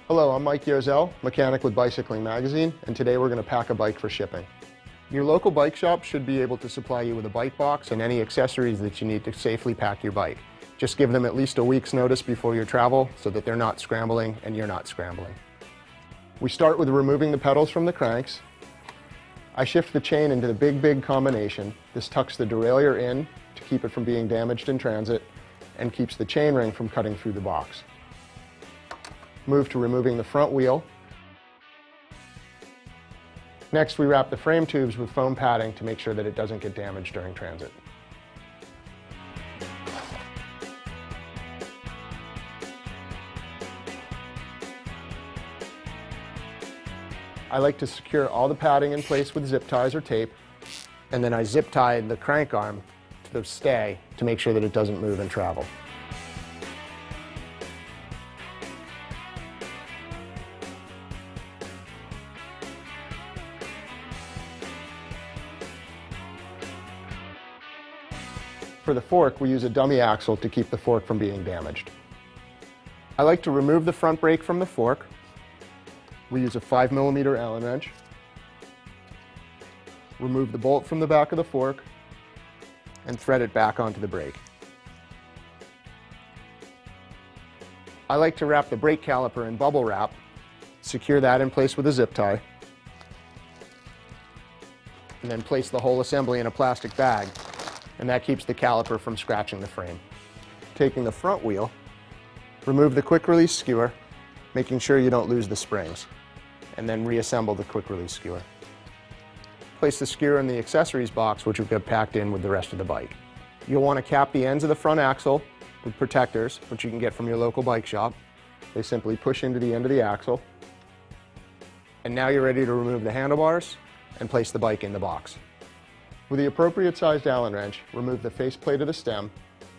Hello, I'm Mike Yozel, mechanic with Bicycling Magazine, and today we're going to pack a bike for shipping. Your local bike shop should be able to supply you with a bike box and any accessories that you need to safely pack your bike. Just give them at least a week's notice before your travel so that they're not scrambling and you're not scrambling. We start with removing the pedals from the cranks. I shift the chain into the big combination. This tucks the derailleur in to keep it from being damaged in transit and keeps the chain ring from cutting through the box. Move to removing the front wheel. Next, we wrap the frame tubes with foam padding to make sure that it doesn't get damaged during transit. I like to secure all the padding in place with zip ties or tape, and then I zip tie the crank arm to the stay to make sure that it doesn't move and travel. For the fork, we use a dummy axle to keep the fork from being damaged. I like to remove the front brake from the fork. We use a 5mm Allen wrench. Remove the bolt from the back of the fork and thread it back onto the brake. I like to wrap the brake caliper in bubble wrap, secure that in place with a zip tie, and then place the whole assembly in a plastic bag, and that keeps the caliper from scratching the frame. Taking the front wheel, remove the quick release skewer, making sure you don't lose the springs, and then reassemble the quick release skewer. Place the skewer in the accessories box, which will get packed in with the rest of the bike. You'll want to cap the ends of the front axle with protectors, which you can get from your local bike shop. They simply push into the end of the axle. And now you're ready to remove the handlebars and place the bike in the box. With the appropriate sized Allen wrench, remove the faceplate of the stem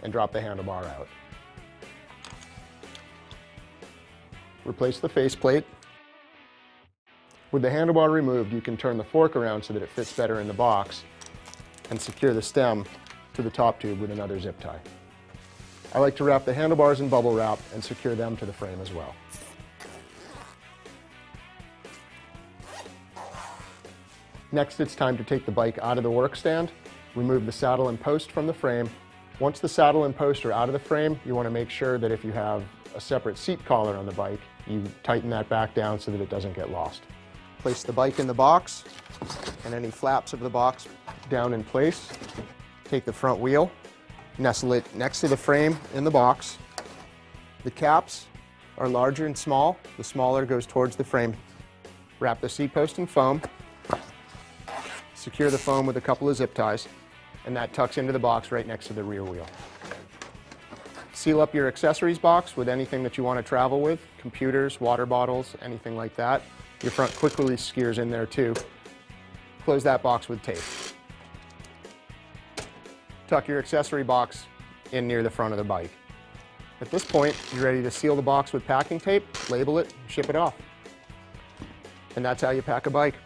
and drop the handlebar out. Replace the faceplate. With the handlebar removed, you can turn the fork around so that it fits better in the box and secure the stem to the top tube with another zip tie. I like to wrap the handlebars in bubble wrap and secure them to the frame as well. Next, it's time to take the bike out of the work stand, remove the saddle and post from the frame. Once the saddle and post are out of the frame, you want to make sure that if you have a separate seat collar on the bike, you tighten that back down so that it doesn't get lost. Place the bike in the box and any flaps of the box down in place. Take the front wheel, nestle it next to the frame in the box. The caps are larger and small. The smaller goes towards the frame. Wrap the seat post in foam. Secure the foam with a couple of zip ties, and that tucks into the box right next to the rear wheel. Seal up your accessories box with anything that you want to travel with, computers, water bottles, anything like that. Your front quick release skewer's in there too. Close that box with tape. Tuck your accessory box in near the front of the bike. At this point, you're ready to seal the box with packing tape, label it, ship it off. And that's how you pack a bike.